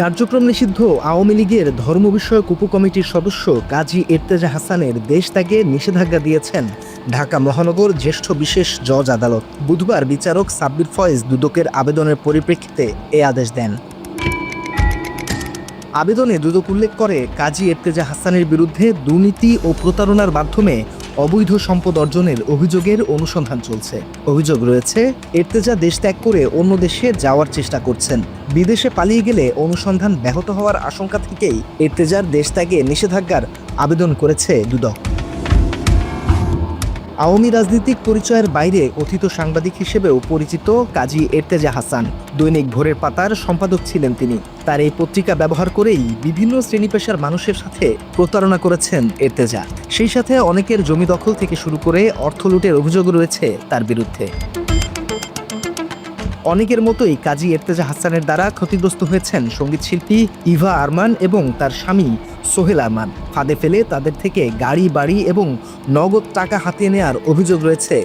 কার্যক্রম নিষিদ্ধ আওয়ামী লীগের ধর্ম বিষয়ক উপকমিটির সদস্য কাজী ইর্তেজা হাসানের দেশ ত্যাগে নিষেধাজ্ঞা দিয়েছেন ঢাকা মহানগর জ্যেষ্ঠ বিশেষ জজ আদালত। বুধবার বিচারক সাব্বির ফয়েজ দুদকের আবেদনের পরিপ্রেক্ষিতে এ আদেশ দেন। আবেদনে দুদক উল্লেখ করে কাজী ইর্তেজা হাসানের বিরুদ্ধে দুর্নীতি ও প্রতারণার মাধ্যমে অবৈধ সম্পদ অর্জনের অভিযোগের অনুসন্ধান চলছে। অভিযোগ রয়েছে ইর্তেজা দেশ ত্যাগ করে অন্য দেশে যাওয়ার চেষ্টা করছেন। বিদেশে পালিয়ে গেলে অনুসন্ধান ব্যাহত হওয়ার আশঙ্কা থেকেই ইর্তেজার দেশ ত্যাগে নিষেধাজ্ঞার আবেদন করেছে দুদক। আওয়ামী রাজনীতিক পরিচয়ের বাইরে কথিত সাংবাদিক হিসেবেও পরিচিত কাজী ইর্তেজা হাসান। দৈনিক ভোরের পাতার সম্পাদক ছিলেন তিনি। তার এই পত্রিকা ব্যবহার করেই বিভিন্ন শ্রেণী পেশার মানুষের সাথে প্রতারণা করেছেন ইর্তেজা। সেই সাথে অনেকের জমি দখল থেকে শুরু করে অর্থ লুটের অভিযোগ রয়েছে তার বিরুদ্ধে। অনেকের মতোই কাজী ইর্তেজা হাসানের দ্বারা ক্ষতিগ্রস্ত হয়েছেন সঙ্গীতশিল্পী ইভা আরমান এবং তার স্বামী সোহেল আরমান। ফাঁদে ফেলে তাদের থেকে গাড়ি বাড়ি এবং নগদ টাকা হাতিয়ে নেওয়ার অভিযোগ রয়েছে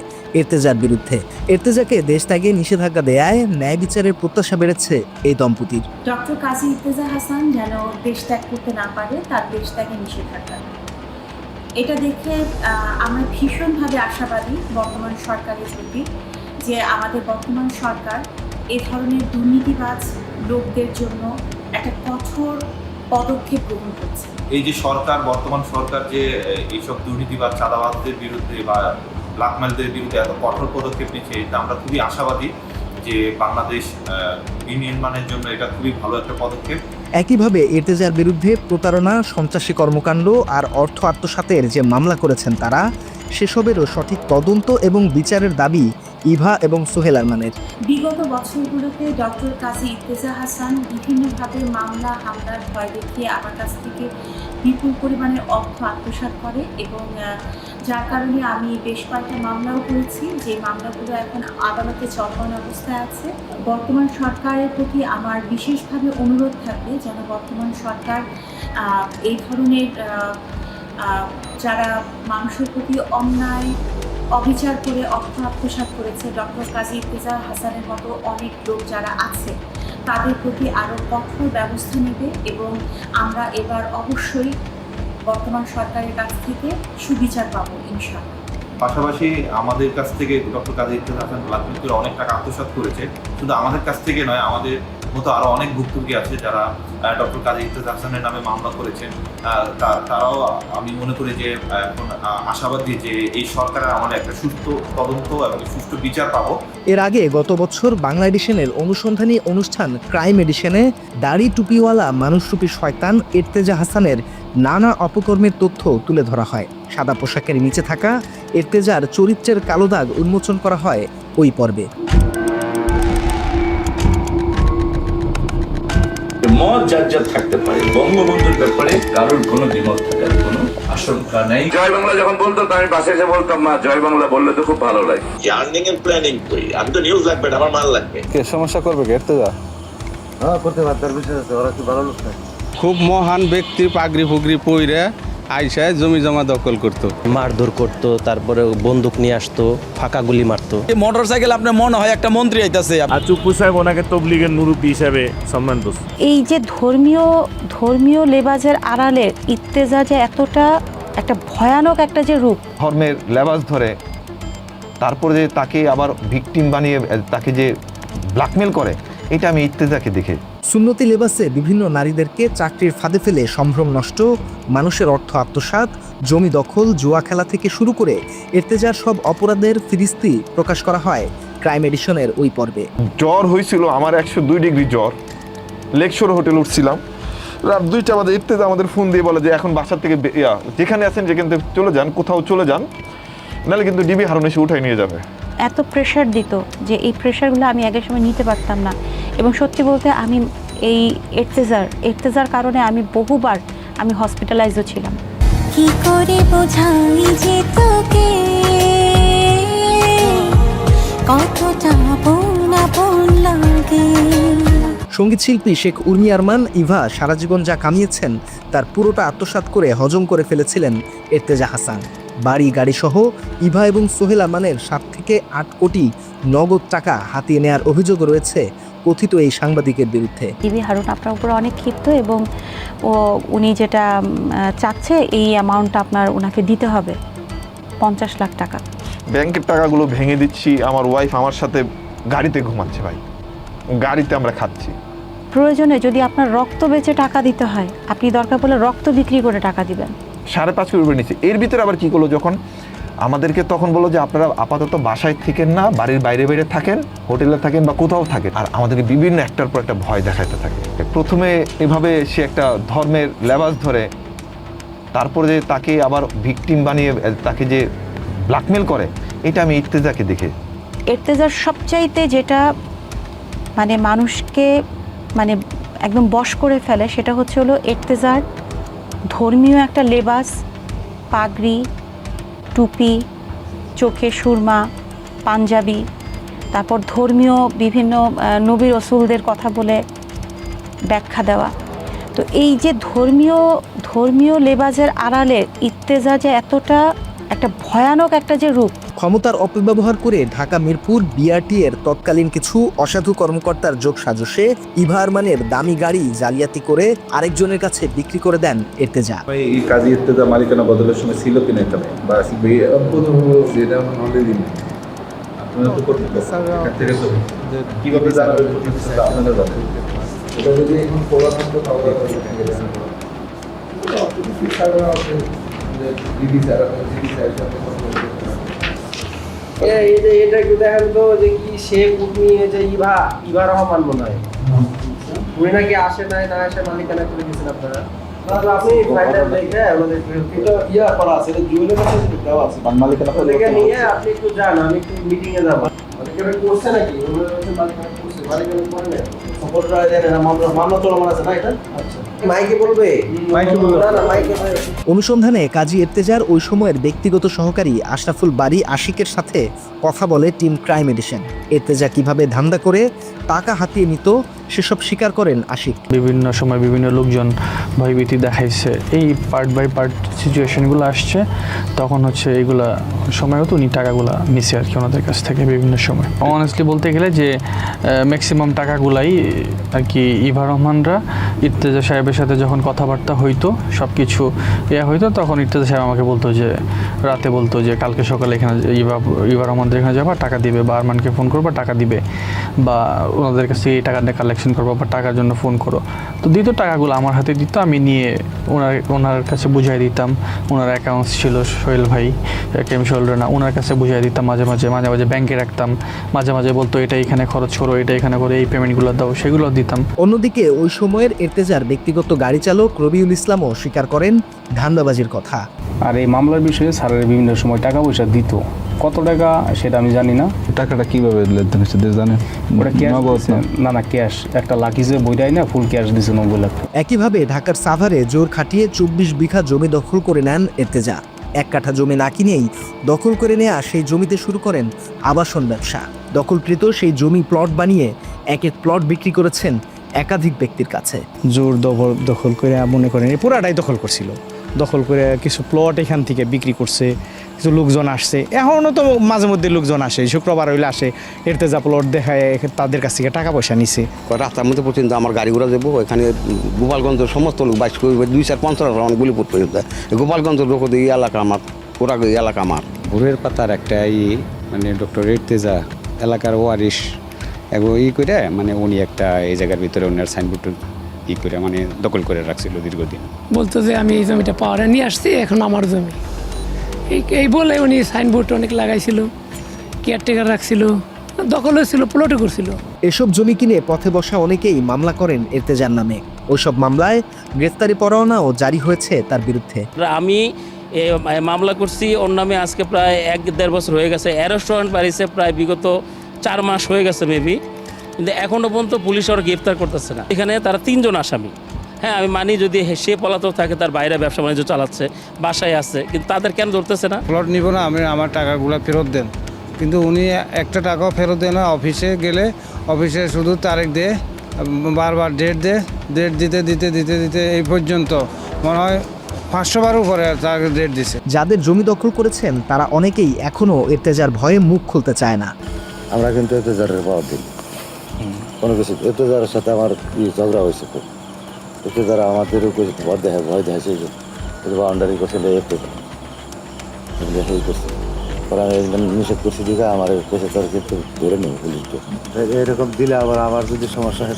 ইর্তেজার বিরুদ্ধে। ইর্তেজাকে দেশ ত্যাগে নিষেধাজ্ঞা দেয়ায় ন্যায় বিচারের প্রত্যাশা বেড়েছে এই দম্পতির। ডক্টর কাজী ইর্তেজা হাসান যেন দেশ ত্যাগ করতে না পারে, তার দেশ ত্যাগে নিষেধাজ্ঞা। এটা দেখে আমরা ভীষণভাবে আশাবাদী বর্তমান সরকারের প্রতি, যে আমাদের বর্তমান সরকার এ ধরনের দুর্নীতিবাজ লোকদের জন্য একটা কঠোর পদক্ষেপ গ্রহণ করছে। এই যে সরকার, বর্তমান সরকার যে এইসব দুর্নীতিবাজ চাঁদাবাজদের বিরুদ্ধে বা ব্ল্যাকমেলদের বিরুদ্ধে এত কঠোর পদক্ষেপ নিচ্ছে, এটা আমরা খুবই আশাবাদী যে বাংলাদেশ বিনির্মাণের জন্য এটা খুবই ভালো একটা পদক্ষেপ। একইভাবে ইর্তেজার বিরুদ্ধে প্রতারণা, সন্ত্রাসী কর্মকাণ্ড আর অর্থ আত্মসাতের যে মামলা করেছেন তারা, সেসবেরও সঠিক তদন্ত এবং বিচারের দাবি ইভা এবং সোহেল আরমানের। বিগত বছরগুলোতে ডক্টর কাজী ইর্তেজা হাসান বিভিন্নভাবে মামলা হামলার ভয় দেখিয়ে আমার কাছ থেকে বিপুল পরিমাণে অর্থ আত্মসাৎ করে এবং যার কারণে আমি বেশ কয়েকটা মামলাও করেছি, যে মামলাগুলো এখন আদালতে চলমান অবস্থায় আছে। বর্তমান সরকারের প্রতি আমার বিশেষভাবে অনুরোধ থাকবে যেন বর্তমান সরকার এই ধরনের যারা মানুষের প্রতি অন্যায় অবিচার করে অর্থ আত্মসাৎ করেছে, ডক্টর কাজী ইর্তেজা হাসানের মতো অনেক লোক যারা আছে, তাদের প্রতি আরও কঠোর ব্যবস্থা নেবে এবং আমরা এবার অবশ্যই বর্তমান সরকারের কাছ থেকে সুবিচার পাবো ইনশাআল্লাহ। পাশাপাশি আমাদের কাছ থেকে ডক্টর কাজী ইর্তেজা হাসান ব্ল্যাকমেল করে অনেক টাকা আত্মসাৎ করেছে। শুধু আমাদের কাছ থেকে নয়, আমাদের মতো আরও অনেক ভুক্তভোগী আছে যারা ডক্টর কাজী ইর্তেজা হাসানের নামে মামলা করেছেন। তারাও আমি মনে করি যে এখন আশাবাদী যে এই সরকারের আমলে একটা সুস্থ তদন্ত এবং সুষ্ঠু বিচার পাবো। এর আগে গত বছর বাংলা এডিশনের অনুসন্ধানী অনুষ্ঠান ক্রাইম এডিশনে দাড়ি টুপিওয়ালা মানুষরূপী শয়তান ইর্তেজা হাসানের নানা অপকর্মের তথ্য তুলে ধরা হয়। সাদা পোশাকের নিচে থাকা ইর্তেজার চরিত্রের কালো দাগ উন্মোচন করা হয় ওই পর্বে। মত যার যার থাকতে পারে, বঙ্গবন্ধুর ব্যাপারে কারোর কোনো দ্বিমত থাকার কোনো আশঙ্কা নেই। জয় বাংলা যখন বলতো আমি বাসে এসে বলতাম, মা জয় বাংলা বললে তো খুব ভালো লাগে। আর্নিং এর প্ল্যানিং করি আমি, তো নিউজ লাগবে, আমার মাল লাগবে। কে সমস্যা করবে কে ইর্তেজা? হ্যাঁ, করতে পারে, তার বিষয় আছে, ওরা কি ভালো লোক না। খুব মহান ব্যক্তির পাগড়ি ফুগড়ি পইরে আইসায় জমি জমা দখল করতো, মারধর করতো, তারপরে বন্দুক নিয়ে আসতো, ফাঁকা গুলি মারতো। মোটর সাইকেল আপনার মনে হয় একটা মন্ত্রী আইতাছে, আর চুপ্পু সাহেব ওনাকে তবলিগের মুরব্বী হিসেবে সম্মান দিচ্ছে। এই যে ধর্মীয় লেবাজের আড়ালে ইর্তেজা যে এতটা একটা ভয়ানক একটা যে রূপ, ধর্মের লেবাস ধরে তারপরে যে তাকে আবার ভিকটিম বানিয়ে তাকে যে ব্ল্যাকমেল করে, এটা আমি ইর্তেজাকে দেখে। সুন্নতি লেবাসে বিভিন্ন নারীদেরকে চাকরির ফাঁদে ফেলে সম্ভ্রম নষ্ট, মানুষের অর্থ আত্মসাৎ, জমি দখল, জুয়া খেলা থেকে শুরু করে ইর্তেজার সব অপরাধের ফিরিস্তি প্রকাশ করা হয় ক্রাইম এডিশনের ওই পর্বে। জ্বর হয়েছিল আমার 102 ডিগ্রি জ্বর, লেকশোর হোটেল উঠছিলাম, রাত 2টা বাজে ইর্তেজা আমাদের ফোন দিয়ে বলে যে এখন বাসার থেকে যেখানে আছেন যেখান থেকে চলে যান, কোথাও চলে যান, নাহলে কিন্তু ডিবি হারুন এসে উঠাই নিয়ে যাবে। এত প্রেশার দিত যে এই প্রেশারগুলো আমি আগের সময় নিতে পারতাম না। এবং সত্যি বলতে আমি এই ইর্তেজার কারণে আমি বহুবার আমি হসপিটালাইজও ছিলাম। কি করে বোঝাই যে তোকে কতটা আপন লাগে। সঙ্গীতশিল্পী শেখ উর্মি আরমান ইভা সারা জীবন যা কামিয়েছেন তার পুরোটা আত্মসাৎ করে হজম করে ফেলেছিলেন ইর্তেজা হাসান। বাড়ি গাড়ি সহ ইভা এবং সোহেল আরমানের 7 থেকে 8 কোটি নগদ টাকা হাতিয়ে নেওয়ার অভিযোগ রয়েছে কথিত এই সাংবাদিকের বিরুদ্ধে। টিভি হারুন আপনার উপর অনেক ক্ষিপ্ত এবং উনি যেটা চাচ্ছে এই অ্যামাউন্টটা আপনার ওনাকে দিতে হবে 50 লাখ টাকা। ব্যাংকের টাকাগুলো ভেঙে দিচ্ছি, আমার ওয়াইফ আমার সাথে গাড়িতে ঘুমাচ্ছে ভাই, গাড়িতে আমরা খাচ্ছি। প্রয়োজনে যদি আপনার রক্ত বেচে টাকা দিতে হয়, আপনি দরকার পড়লে রক্ত বিক্রি করে টাকা দিবেন। 5.5 কোটি রুপে নিচ্ছে। এর ভিতরে আবার কি করলো, যখন আমাদেরকে তখন বললো যে আপনারা আপাতত বাসায় থাকেন না, বাড়ির বাইরে বাইরে থাকেন, হোটেলে থাকেন বা কোথাও থাকেন, আর আমাদেরকে বিভিন্ন একটার পর একটা ভয় দেখাতে থাকে। প্রথমে এভাবে সে একটা ধর্মের লেবাস ধরে, তারপরে যে তাকে আবার ভিকটিম বানিয়ে তাকে যে ব্ল্যাকমেল করে, এটা আমি ইর্তেজাকে দেখে। ইর্তেজার সবচাইতে যেটা মানে মানুষকে মানে একদম বশ করে ফেলে সেটা হচ্ছে হলো ইর্তেজার ধর্মীয় একটা লেবাস, পাগড়ি, টুপি, চোখে সুরমা, পাঞ্জাবি, তারপর ধর্মীয় বিভিন্ন নবী রসুলদের কথা বলে ব্যাখ্যা দেওয়া। তো এই যে ধর্মীয় লেবাসের আড়ালে ইর্তেজা যে এতটা একটা ভয়ানক একটা যে রূপ। ক্ষমতার অপব্যবহার করে ঢাকা মিরপুর বিআরটি এর তৎকালীন কিছু অসাধু কর্মকর্তার যোগ সাজসে ইভা আরমানের দামি গাড়ি জালিয়াতি করে আরেকজনের কাছে বিক্রি করে দেন ইর্তেজা। এই কাজী ইর্তেজা মালিকানা বদলের সময় ছিল কিনা এখানে বা সেটা অলরেডি আপনারা তো করতে থেকে তো কিভাবে জানাবেন আপনারা জানেন এটা যদি এখন খোলা থাকতো তাহলে এটা একটু দেখেন তো যে কি সে কুটনি যে ইভা রহমান মনে হয়, উনি নাকি আসে নাই, না আসে মালিকানা করে দিয়েছেন আপনারা। আপনি ফাইনাল দেখে আমাদের ইয়া করা আছে, জুয়েলের কাছে দেওয়া আছে মালিকানা থেকে নিয়ে আপনি একটু যান, আমি একটু মিটিং এ যাব। মালিকানা করছে নাকি মালিকানা করছে, মালিকানা করে না খবর রায় দেন না, মামলা চলমান আছে না এটা। আচ্ছা মাইকে বলবে, মাইকে বলবে না, মাইকে অনুসন্ধানে কাজী ইর্তেজার ওই সময়ের ব্যক্তিগত সহকারী আশরাফুল বারী আশিকের সাথে কথা বলে টিম ক্রাইম এডিশন। ইর্তেজা কিভাবে ধান্দা করে টাকা হাতিয়ে নিত সেসব স্বীকার করেন আশিক। বিভিন্ন সময় বিভিন্ন লোকজন ভয়ভীতি দেখাইছে, এই পার্ট বাই পার্ট সিচুয়েশনগুলো আসছে, তখন হচ্ছে এইগুলা সময় হতো উনি টাকাগুলা নিছে আর কি ওনাদের কাছ থেকে বিভিন্ন সময়। অনেস্টলি বলতে গেলে যে ম্যাক্সিমাম টাকাগুলাই আর কি ইভা রহমানরা ইর্তেজা সাহেবের সাথে যখন কথাবার্তা হইতো, সব কিছু হইতো, তখন ইর্তেজা সাহেব আমাকে বলতো যে রাতে বলতো যে কালকে সকালে এখানে ইভা রহমানদের এখানে যাবা, টাকা দিবে, বা আরমানকে ফোন করবা, টাকা দিবে, বা ওনাদের কাছে এই টাকাটা কালেকশন করবো বা টাকার জন্য ফোন করো। তো দিত, টাকাগুলো আমার হাতে দিত, আমি নিয়ে ওনার কাছে বুঝাই দিতাম। ওনার অ্যাকাউন্টস ছিল সোহেল ভাই, কেম সোহেল রানা, ওনার কাছে বুঝাই দিতাম। মাঝে মাঝে ব্যাংকে রাখতাম, মাঝে বলতো এটা এখানে খরচ করো, এটা এখানে করে, এই পেমেন্টগুলো দাও, সেগুলো দিতাম। অন্যদিকে ওই সময়ের ইর্তেজার ব্যক্তিগত গাড়ি চালক রবিউল ইসলামও স্বীকার করেন ধান্দাবাজির কথা। আর এই মামলার বিষয়ে স্যারের বিভিন্ন সময় টাকা পয়সা দিত, কত টাকা সেটা আমি জানি না। টাকাটা কিভাবে লেনদেন হচ্ছে জানেন? ওটা ক্যাশ না ক্যাশ, একটা লাকিজে বইটাই না ফুল ক্যাশ দিছে 90 লাখ। একইভাবে ঢাকার সাভারে জোর খাটিয়ে 24 বিঘা জমি দখল করে নেন ইর্তেজা। 1 কাঠা জমি না কিনেই দখল করে নেয়া সেই জমিতে শুরু করেন আবাসন ব্যবসা। দখলকৃত সেই জমি প্লট বানিয়ে এক প্লট বিক্রি করেছেন একাধিক ব্যক্তির কাছে। জোর দখল করে মনে করেন পুরাটাই দখল করছিল, দখল করে কিছু প্লট এখান থেকে বিক্রি করছে, কিছু লোকজন আসছে, এখনও তো মাঝে মধ্যে লোকজন আসে, শুক্রবার হইলে আসে, ইর্তেজা প্লট দেখায় তাদের কাছ থেকে টাকা পয়সা নিছে। রাস্তার মধ্যে পর্যন্ত আমার গাড়ি ঘোড়া দেবো, এখানে গোপালগঞ্জের সমস্ত লোক 2-4-5 রাউন্ড গুলি পড়তে গোপালগঞ্জের লোক এই এলাকা আমার, ওরা এই এলাকা আমার। ভোরের পাতার একটা মানে ডক্টর ইর্তেজা এলাকার ওয়ারিশ করে মানে উনি একটা এই জায়গার ভিতরে ওনার সাইনবোর্ড করে মানে দখল করে রাখছিল দীর্ঘদিন। বলতো যে আমি এই জমিটা পাওয়ারে নিয়ে আসছি, এখন আমার জমি, এই বলে উনি সাইনবোর্ড অনেক লাগাইছিল, কেয়ারটেকার রাখছিল, দখল হয়েছিল, প্লটও করছিল। এসব জমি কিনে পথে বসা অনেকেই মামলা করেন ইর্তেজার নামে। ওইসব মামলায় গ্রেফতারি পরোয়ানাও জারি হয়েছে তার বিরুদ্ধে। আমি মামলা করছি ওর নামে আজকে প্রায় 1-1.5 বছর হয়ে গেছে। অ্যারেস্ট ওয়ারেন্ট বাড়িছে প্রায় বিগত 4 মাস হয়ে গেছে মেবি, কিন্তু এখনও পর্যন্ত পুলিশ ওরা গ্রেফতার করতেছে না। এখানে তারা 3 জন আসামি। হ্যাঁ, আমি মানি যদি সে পলাতক থাকে, তার বাইরে ব্যবসা বাণিজ্য চালাচ্ছে, বাসায় আছে, কিন্তু তাদের কেন ধরতেছে না? প্লট নিব না, আমি আমার টাকাগুলো ফেরত দেন, কিন্তু উনি একটা টাকাও ফেরত দেয় না। অফিসে গেলে অফিসে শুধু তারিখ দেয়, বারবার ডেট দিতে এই পর্যন্ত মনে হয় 500 বারও করে তার ডেট দিছে। যাদের জমি দখল করেছেন তারা অনেকেই এখনও ইর্তেজার ভয়ে মুখ খুলতে চায় না। আমরা কিন্তু ইর্তেজারের পাওয়া দিই। কোনো কিছু ইর্তেজার সাথে আমার ঝগড়া হয়েছে খুব। ইর্তেজারা আমাদেরও ভয় দেখাচ্ছে যে বাউন্ডারি করছে এই করছে পরে আমি একদম নিষেধ করছি দিকে আমার কেসে তার কিন্তু ধরে নেই পুলিশকে। এরকম দিলে আবার আমার যদি সমস্যা হয়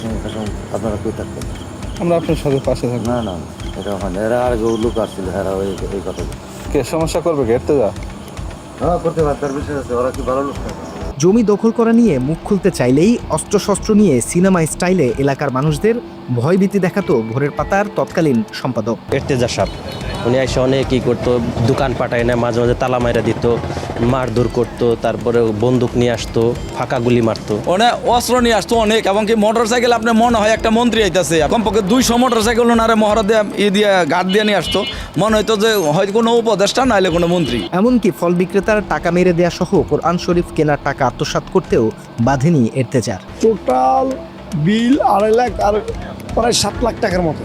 আপনারা কই থাকবেন? আমরা আপনার সাথে পাশে থাকবো। না না এটা ওখানে এরা আর লোক আসছিল এরা এই কথা কে সমস্যা করবে কে ইর্তেজা? হ্যাঁ করতে পারে, তার বিষয় আছে, ওরা কি ভালো লোক না। জমি দখল করা নিয়ে মুখ খুলতে চাইলেই অস্ত্রশস্ত্র নিয়ে সিনেমা স্টাইলে এলাকার মানুষদের ভয়ভীতি দেখাতো ভোরের পাতার তৎকালীন সম্পাদক ইর্তেজা সাহেব। উনি এসে অনেক কী করতো, দোকান পাঠায় না, মাঝে মাঝে তালা মাইরা দিত, মারধর করতো, তারপরে বন্দুক নিয়ে আসতো, ফাঁকা গুলি মারতো। অনেক অস্ত্র নিয়ে আসতো অনেক, এবং কি মোটর সাইকেল আপনার মনে হয় একটা মন্ত্রী আইতাছে, কমপক্ষে 200 মোটর সাইকেল ওনারে মহড়া দিয়ে দিয়ে গার্ড দিয়ে নিয়ে আসতো, মনে হইতো যে হয়তো কোনো উপদেষ্টা নাইলে কোনো মন্ত্রী। এমনকি ফল বিক্রেতার টাকা মেরে দেয়া সহ কোরআন শরীফ কেনার টাকা আত্মসাৎ করতেও বাধেনি ইর্তেজার। টোটাল বিল 2.5 লাখ আর প্রায় 7 লাখ টাকার মতো।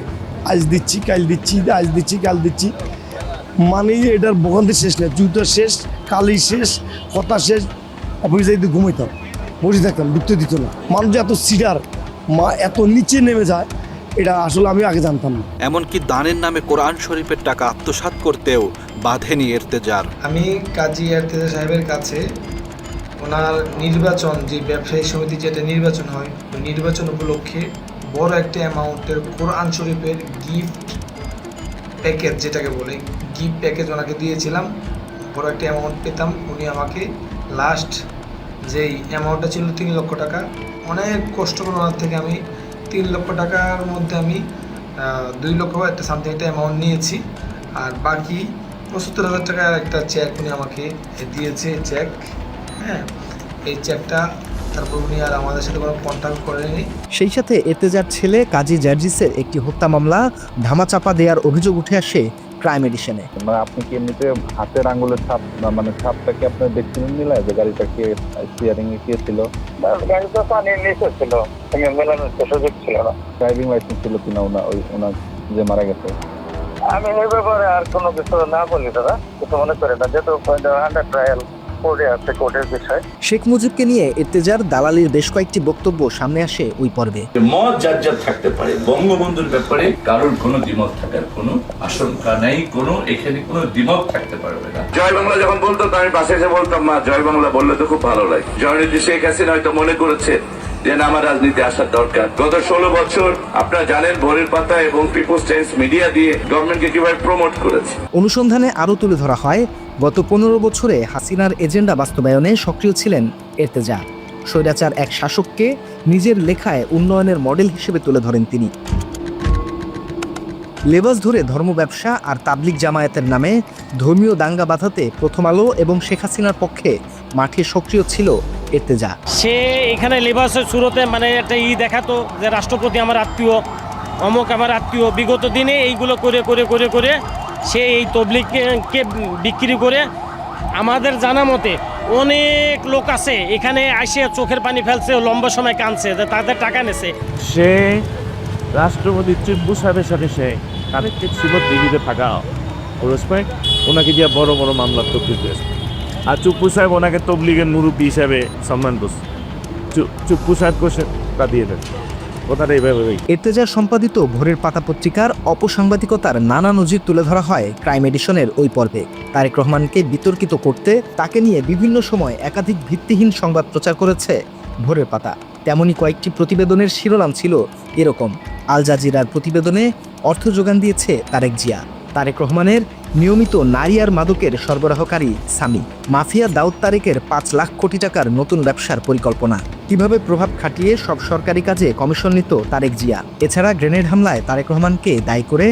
আজ দিচ্ছি কাল দিচ্ছি, আজ দিচ্ছি কাল দিচ্ছি, মানে এটার ভোগান্তি শেষ নেই। জুতো শেষ, কালি শেষ, কথা শেষ। অফিসে যদি ঘুমাইতাম, বসে থাকতাম, ঢুকতে দিত না। মানুষ এত সিডার, এত নিচে নেমে যায়, এটা আসলে আমি আগে জানতাম না। এমনকি দানের নামে কোরআন শরীফের টাকা আত্মসাৎ করতেও বাধেনি ইর্তেজার। আমি কাজী ইর্তেজা সাহেবের কাছে ওনার নির্বাচন, যে ব্যবসায়ী সমিতি যেটা নির্বাচন হয়, ওই নির্বাচন উপলক্ষে বড় একটা অ্যামাউন্টের কোরআন শরীফের গিফট প্যাকেজ, যেটাকে বলে গিফট প্যাকেজ, ওনাকে দিয়েছিলাম। বড় একটা অ্যামাউন্ট পেতাম। উনি আমাকে লাস্ট যেই অ্যামাউন্টটা ছিল 3 লক্ষ টাকা, অনেক কষ্ট করে ওনার থেকে আমি 3 লক্ষ টাকার মধ্যে আমি 2 লক্ষ একটা সামথিং একটা অ্যামাউন্ট নিয়েছি। আর বাকি 75,000 টাকার একটা চেক উনি আমাকে দিয়েছে, চেক। হ্যাঁ, এই চেকটা তারপর উনি আর আমাদের সাথে কোনো কন্ট্যাক্ট করেনি। সেই সাথে ইর্তেজার ছেলে কাজী জার্জিসের একটি হত্যা মামলা ধামাচাপা দেওয়ার অভিযোগ উঠে আসে ক্রাইম এডিশনে। মানে আপনি কি এমনিতে হাতের আঙ্গুলের ছাপ, মানে ছাপটা কি আপনার দেখছিলেন মিলায় যে গাড়িটা কে স্টিয়ারিং এ কে ছিল? গাড়িটা পানির নিচে ছিল, মেলানোর সুযোগ ছিল না। ড্রাইভিং লাইসেন্স ছিল কিনা ওনার যে মারা গেছে? আমি এই ব্যাপারে আর কোনো কিছু না বলি দাদা, কিছু মনে করে না, যেহেতু আন্ডার ট্রায়াল কোর্টে আছে, কোর্টের বিষয়। শেখ মুজিবকে নিয়ে ইর্তেজার দালালির বেশ কয়েকটি বক্তব্য সামনে আসে ওই পর্বে। মত যার যার থাকতে পারে, বঙ্গবন্ধুর ব্যাপারে কারোর কোনো দ্বিমত থাকার কোনো আশঙ্কা নেই, কোনো এখানে কোনো দ্বিমত থাকতে পারবে না। জয় বাংলা যখন বলতো আমি পাশে এসে বলতাম, মা জয় বাংলা বললে তো খুব ভালো লাগে। জয়নীতি শেখ হাসিনা হয়তো মনে করেছে যে না, আমার রাজনীতি আসার দরকার। গত 16 বছর আপনারা জানেন ভোরের পাতা এবং পিপলস টাইমস মিডিয়া দিয়ে গভর্নমেন্টকে কিভাবে প্রমোট করেছে। অনুসন্ধানে আরও তুলে ধরা হয়, গত 15 বছরে হাসিনার এজেন্ডা বাস্তবায়নে সক্রিয় ছিলেন ইর্তেজা। স্বৈরাচার এক শাসককে নিজের লেখায় উন্নয়নের মডেল হিসেবে তুলে ধরেন তিনি। লেবাস ধরে ধর্ম ব্যবসা আর তাবলিগ জামায়াতের নামে ধর্মীয় দাঙ্গা বাঁধাতে প্রথম আলো এবং শেখ হাসিনার পক্ষে মাঠে সক্রিয় ছিল ইর্তেজা। সে এখানে লেবাসের শুরুতে মানে একটা দেখাতো যে রাষ্ট্রপতি আমার আত্মীয়, অমুক আমার আত্মীয়। বিগত দিনে এইগুলো করে করে করে করে সে এই তবলিগকে বিক্রি করে আমাদের জানা মতে অনেক লোক আছে এখানে আসে চোখের পানি ফেলছে, লম্বা সময় কাঁদছে, তাদের টাকা নেছে। সে রাষ্ট্রপতি টিপু সাহেবের সাথে সে কানেক্টেড ছিল, দিল্লিতে থাকা ওরসপাই ওনাকে দিয়ে বড় বড় মামলা তবলিগ দিয়েছে। আর টিপু সাহেব ওনাকে তবলিগের মুরব্বী হিসাবে সম্মান দিচ্ছে। টিপু সাহেবকে সে তা দিয়ে দেন। কথাটা এইভাবে। ইর্তেজার সম্পাদিত ভোরের পাতা পত্রিকার অপসাংবাদিকতার নানা নজির তুলে ধরা হয় ক্রাইম এডিশনের ওই পর্বে। তারেক রহমানকে বিতর্কিত করতে তাকে নিয়ে বিভিন্ন সময় একাধিক ভিত্তিহীন সংবাদ প্রচার করেছে ভোরের পাতা। তেমনই কয়েকটি প্রতিবেদনের শিরোনাম ছিল এরকম: আল জাজিরার প্রতিবেদনে অর্থ যোগান দিয়েছে তারেক জিয়া, তারেক রহমানের নিয়মিত নারী আর মাদকের সরবরাহকারী সামি, মাফিয়া দাউদ তারেকের 5 লাখ কোটি টাকার নতুন ব্যবসার পরিকল্পনা, কিভাবে প্রভাব খাটিয়ে সব সরকারি কাজে কমিশন নিত তারেক জিয়া। এছাড়া গ্রেনেড হামলায় তারেক রহমানকে দায়ী করে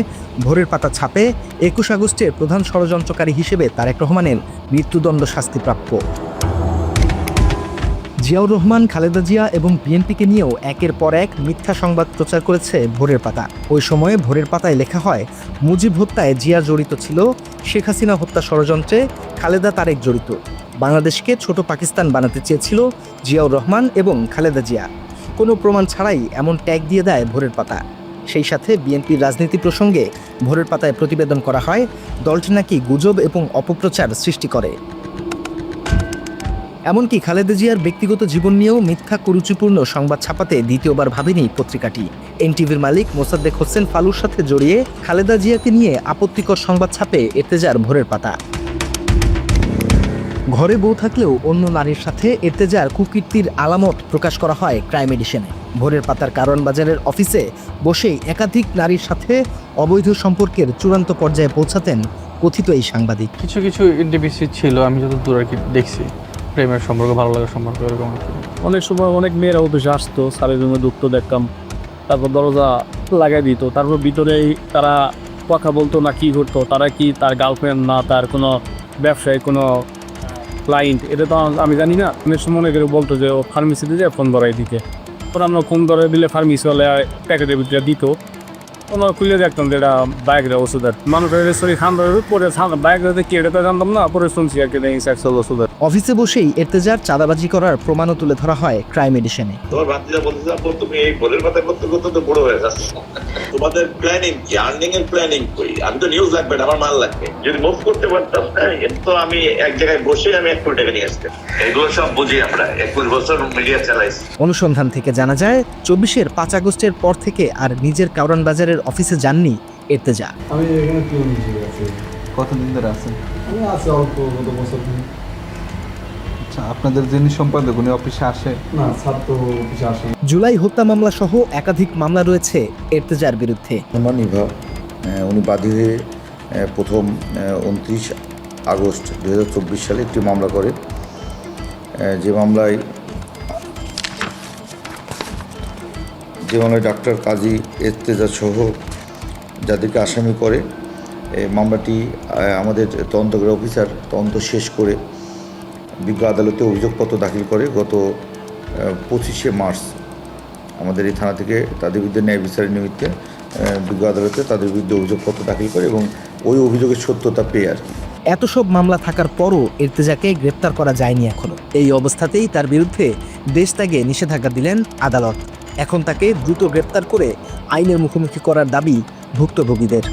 ভোরের পাতা ছাপে 21 আগস্টের প্রধান ষড়যন্ত্রকারী হিসেবে তারেক রহমানের মৃত্যুদণ্ড শাস্তিপ্রাপ্য। জিয়াউর রহমান, খালেদা জিয়া এবং বিএনপিকে নিয়েও একের পর এক মিথ্যা সংবাদ প্রচার করেছে ভোরের পাতা। ওই সময়ে ভোরের পাতায় লেখা হয়, মুজিব হত্যায় জিয়া জড়িত ছিল, শেখ হাসিনা হত্যা ষড়যন্ত্রে খালেদা তারেক জড়িত, বাংলাদেশকে ছোট পাকিস্তান বানাতে চেয়েছিল জিয়াউর রহমান এবং খালেদা জিয়া। কোনো প্রমাণ ছাড়াই এমন ট্যাগ দিয়ে দেয় ভোরের পাতা। সেই সাথে বিএনপির রাজনীতি প্রসঙ্গে ভোরের পাতায় প্রতিবেদন করা হয়, দলটি নাকি গুজব এবং অপপ্রচার সৃষ্টি করে। এমনকি খালেদা জিয়ার ব্যক্তিগত জীবন নিয়েও মিথ্যা কুরুচিপূর্ণ সংবাদ ছাপাতে দ্বিতীয়বার ভাবেনি পত্রিকাটি। এনটিভির মালিক মোসাদ্দেক হোসেন ফালুর সাথে জড়িয়ে খালেদা জিয়াকে নিয়ে আপত্তিকর সংবাদ ছাপে এর্তেজার ভোরের পাতা। ঘরে বউ থাকলেও অন্য নারীর সাথে এর্তেজার কুকীর্তির আলামত প্রকাশ করা হয় ক্রাইম এডিশনে। ভোরের পাতার কারওয়ান বাজারের অফিসে বসেই একাধিক নারীর সাথে অবৈধ সম্পর্কের চূড়ান্ত পর্যায়ে পৌঁছাতেন কথিত এই সাংবাদিক। কিছু কিছু ইন্টিমেসি ছিল, আমি যত দূর আর কি দেখছি, প্রেমের সম্পর্ক, ভালো লাগার সম্পর্ক, এরকম আর কি। অনেক সময় অনেক মেয়েরা অফিসে আসতো, স্যারের রুমে ঢুকতো, দেখতাম, তারপর দরজা লাগাই দিত, তারপর ভিতরেই তারা কথা বলতো না কি করতো, তারা কি তার গার্লফ্রেন্ড না তার কোনো ব্যবসায়ী কোনো ক্লায়েন্ট, এটা তো আমি জানি না। অনেক সময় মনে করে বলতো যে ও ফার্মেসিতে যায় ফোন ধরাই দিতে, পরে আমরা ফোন ধরাই দিলে ফার্মেসিওয়ালা প্যাকেটের ভিতরে দিত, ওনারা খুলে দেখতাম যে এটা বাইকরা ওষুধের মানুষের শরীর খান পরে বাইকটাতে কি এটা তো জানতাম না, পরে শুনছি আর কি ওষুধের। অফিসে বসেই এর্তেজার চাঁদাবাজি করার প্রমাণও তুলে ধরা হয় ক্রাইম এডিশনে। তোমার ভাতিজা বলতেছে আপু তুমি এই ভোরের পাতা করতে করতে তো বড় হয়ে যাচ্ছে, তোমাদের প্ল্যানিং কি, আর্নিং এর প্ল্যানিং কই? আমি তো নিউজ লাগবে, আমার মাল লাগবে, যদি মুভ করতে পারতাম তো আমি এক জায়গায় বসে আমি 1 কোটি টাকা নিয়ে আসতাম। এগুলো সব বুঝি আমরা 21 বছর মিডিয়া চালাইছি। অনুসন্ধান থেকে জানা যায় 24-এর 5 আগস্টের পর থেকে আর নিজের কারওয়ান বাজারের অফিসে যাননি এর্তেজা। আমি এখানে পিওন হিসেবে আছি। কতদিন ধরে আছেন? আমি আছি অল্প গত বছর দিন। আচ্ছা, আপনাদের যিনি সম্পাদক উনি অফিসে আসে? না, ছাত্র অফিসে আসে। জুলাই হত্যা মামলা সহ একাধিক মামলা রয়েছে এর্তেজার বিরুদ্ধে। উনি বাদী হয়ে প্রথম 29 আগস্ট 2024 সালে একটি মামলা করে, যে মামলায় ডাক্তার কাজী এর্তেজা সহ যাদেরকে আসামি করে, মামলাটি আমাদের তদন্তকারী অফিসার তদন্ত শেষ করে বিজ্ঞ আদালতে অভিযোগপত্র দাখিল করে। গত 25শে মার্চ আমাদের এই থানা থেকে তাদের বিরুদ্ধে ন্যায় বিচারের নিমিত্তে বিজ্ঞ আদালতে তাদের বিরুদ্ধে অভিযোগপত্র দাখিল করে এবং ওই অভিযোগের সত্যতা পেয়ে আর এত সব মামলা থাকার পরও এর্তেজাকে গ্রেপ্তার করা যায়নি এখনো। এই অবস্থাতেই তার বিরুদ্ধে দেশ ত্যাগে নিষেধাজ্ঞা দিলেন আদালত। এখন তাকে দ্রুত গ্রেপ্তার করে আইনের মুখোমুখি করার দাবি ভুক্তভোগীদের।